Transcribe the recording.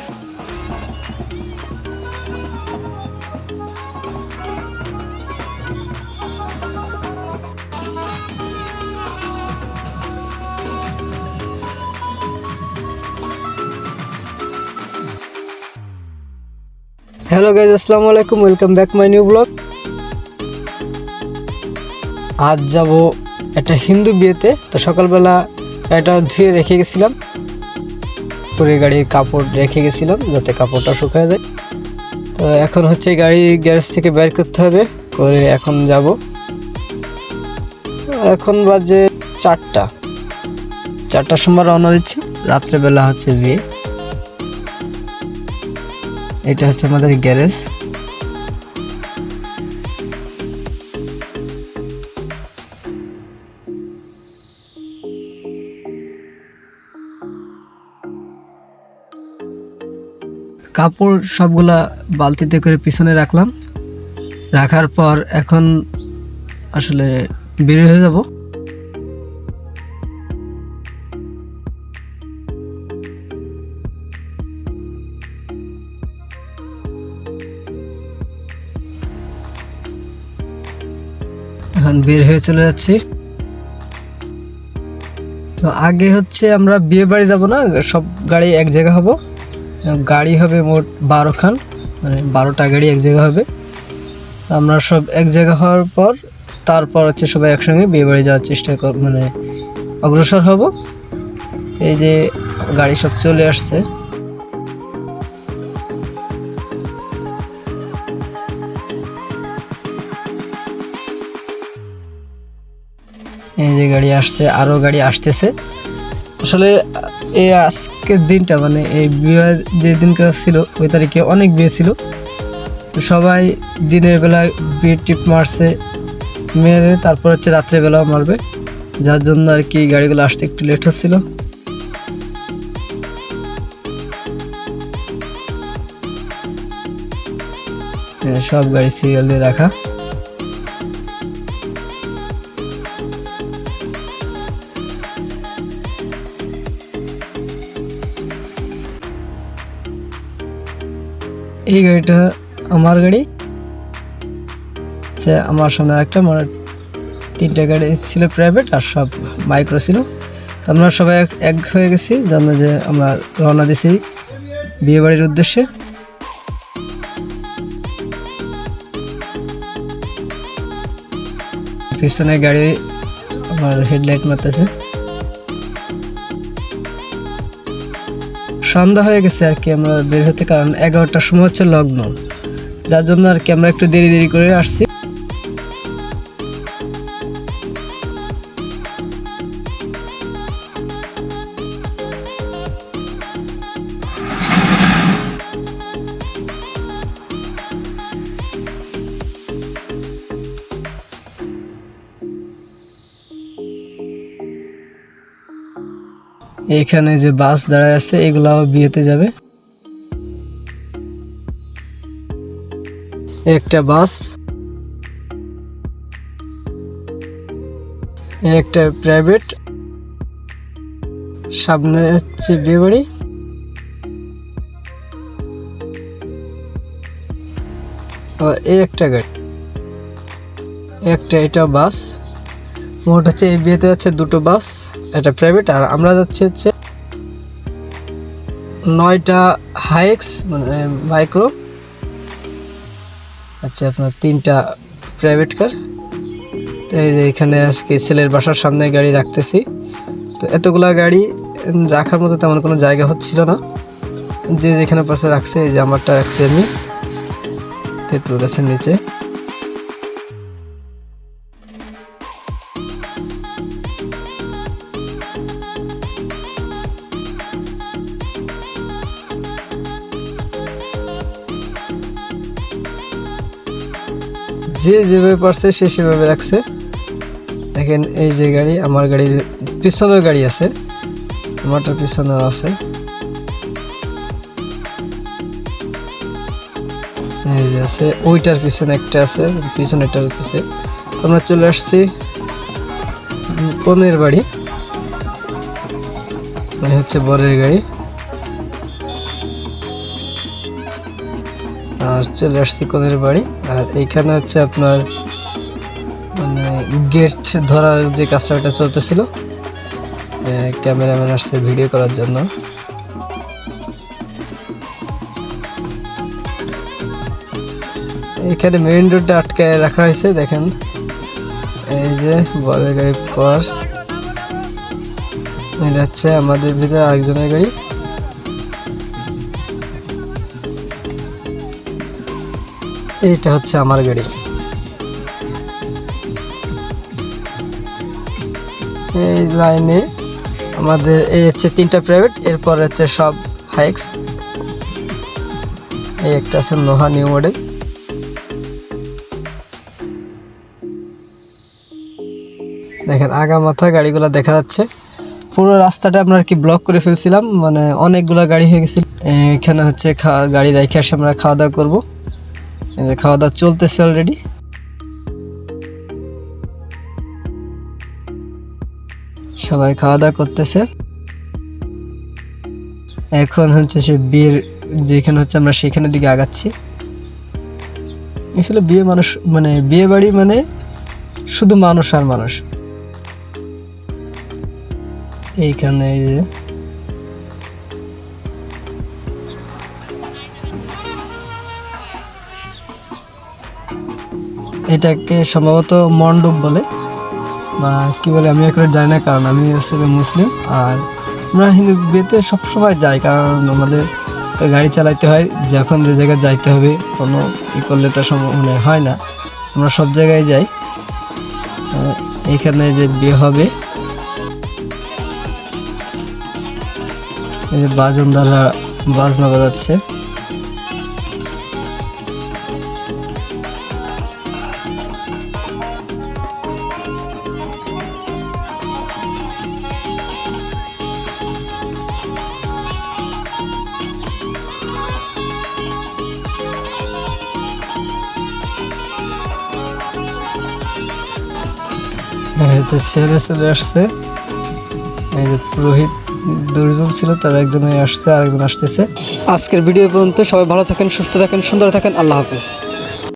Hello guys, আসসালামু আলাইকুম, welcome back my new blog. আজ যাব একটা হিন্দু বিয়েতে। তো সকালবেলা এটা ধুয়ে রেখে গেছিলাম, পরে গাড়ির কাপড় রেখে গেছিলাম যাতে কাপড়টা শুকায় যায়। তো এখন হচ্ছে গাড়ি গ্যারেজ থেকে বের করতে হবে, করে এখন যাব। এখন বাজে 4টার সময় রওনা দিচ্ছি। রাত্রেবেলা হচ্ছে বিয়ে। এটা হচ্ছে আমাদের গ্যারেজ। কাপড় সবগুলা বালতিতে করে পিছনে রাখলাম। রাখার পর এখন আসলে বের হয়ে যাব। এখন বের হয়ে চলে যাচ্ছি। তো আগে হচ্ছে আমরা বিয়ে বাড়ি যাব না, সব গাড়ি এক জায়গা হব। গাড়ি হবে মোট 12 খান, মানে 12টা গাড়ি এক জায়গা হবে। আমরা সব এক জায়গা হওয়ার পর তারপর হচ্ছে সবাই একসঙ্গে বিয়ে বাড়ি যাওয়ার চেষ্টা মানে অগ্রসর হব। এই যে গাড়ি সব চলে আসছে। এই যে গাড়ি আসছে, আরো গাড়ি আসতেছে। আসলে এই আজকের দিনটা মানে এই বিয়ে যে দিনটা ছিল ওই তারিখে অনেক বিয়ে ছিল। তো সবাই দিনের বেলায় বিয়ে টিপ মারছে, মেরে তারপর হচ্ছে রাত্রেবেলাও মারবে, যার জন্য আর কি গাড়িগুলো আসতে একটু লেট হচ্ছিল। সব গাড়ি সিরিয়াল দিয়ে রাখা। এই গাড়িটা আমার গাড়ি, আমার সামনে একটা, আমার 3টা গাড়ি ছিল প্রাইভেট আর সব মাইক্রো ছিল। তো আমরা সবাই এক হয়ে গেছি, জানো যে আমরা রওনা দিছি বিয়ে বাড়ির উদ্দেশ্যে। পিছনে গাড়ি আমার হেডলাইট মারতেছে। সন্ধ্যা হয়ে গেছে আর কি আমরা বের হতে, কারণ 11টার সময় হচ্ছে লগ্ন, যার জন্য আর কি আমরা একটু দেরি করে আসছি। এখানে যে বাস দাঁড়ায় আছে এগুলাও বিয়েতে যাবে। একটা বাস, একটা প্রাইভেট, সামনে হচ্ছে বিয়ে বাড়ি। এই একটা গাড়ি, একটা এটা বাস। মোট হচ্ছে এই বিয়েতে যাচ্ছে 2টো বাস, একটা প্রাইভেট, আর আমরা যাচ্ছি হচ্ছে 9টা হাইক্স মানে মাইক্রো, আচ্ছা আপনার 3টা প্রাইভেট কার। তো এই যে এখানে আজকে ছেলের বাসার সামনে গাড়ি রাখতেছি। তো এতগুলা গাড়ি রাখার মতো তেমন কোনো জায়গা হচ্ছিল না, যে যেখানে পাশে রাখছে। এই যে আমারটা রাখছি আমি তেঁতুল গাছের নিচে। যে যেভাবে পারছে সে সেভাবে রাখছে। দেখেন এই যে গাড়ি, আমার গাড়ির পিছনেও গাড়ি আছে, আমারটার পিছনেও আছে। এই যে আছে, ওইটার পিছনে একটা আছে, পিছনেটার পিছনে। আমরা চলে আসছি কনের বাড়ি, মানে হচ্ছে বরের গাড়ি। আর চলে আসছি কনের বাড়ি। আর এইখানে হচ্ছে আপনার মানে গেট ধরার যে কাজটা ওটা চলতেছিল, ক্যামেরাম্যান আসছে ভিডিও করার জন্য। এখানে মেইন রোডটা আটকায় রাখা হয়েছে, দেখেন এই যে বরের গাড়ি পর, এটা হচ্ছে আমাদের ভিতরে আরেকজনের গাড়ি। এইটা হচ্ছে আমার গাড়ি। এই লাইনে আমাদের এই হচ্ছে 3টা প্রাইভেট, এরপর হচ্ছে সব হাইক্স। এই একটা আছে নোহা নিউ মডেল। দেখেন আগা মাথা গাড়িগুলো দেখা যাচ্ছে। পুরো রাস্তাটা আপনার কি ব্লক করে ফেলছিলাম, মানে অনেকগুলো গাড়ি হয়ে গেছিল। এখানে হচ্ছে গাড়ি রেখে আসে আমরা খাওয়া দাওয়া করবো। খাওয়া দাওয়া চলতেছে অলরেডি। সবাই খাওয়া দাওয়া করতেছে। এখন হচ্ছে সে বিয়ের যেখানে হচ্ছে আমরা সেখানের দিকে আগাচ্ছি। আসলে বিয়ে মানুষ মানে বিয়ে বাড়ি মানে শুধু মানুষ আর মানুষ। এইখানে এই যে এটাকে সম্ভবত মণ্ডপ বলে বা কি বলে আমি এখন জানি না, কারণ আমি আসলে মুসলিম। আর আমরা হিন্দু বিয়েতে সবসময় যাই, কারণ আমাদের তো গাড়ি চালাইতে হয়, যখন যে জায়গায় যাইতে হবে কোনো ই করলে তো মানে হয় না, আমরা সব জায়গায় যাই। এইখানে যে বিয়ে হবে, এই যে বাজনদাররা বাজনা বাজাচ্ছে। ছেলে চলে আসছে, এই যে পুরোহিত 2জন ছিল, তার একজন আসছে, আরেকজন আসতেছে। আজকের ভিডিও পর্যন্ত। সবাই ভালো থাকেন, সুস্থ থাকেন, সুন্দর থাকেন। আল্লাহ হাফেজ।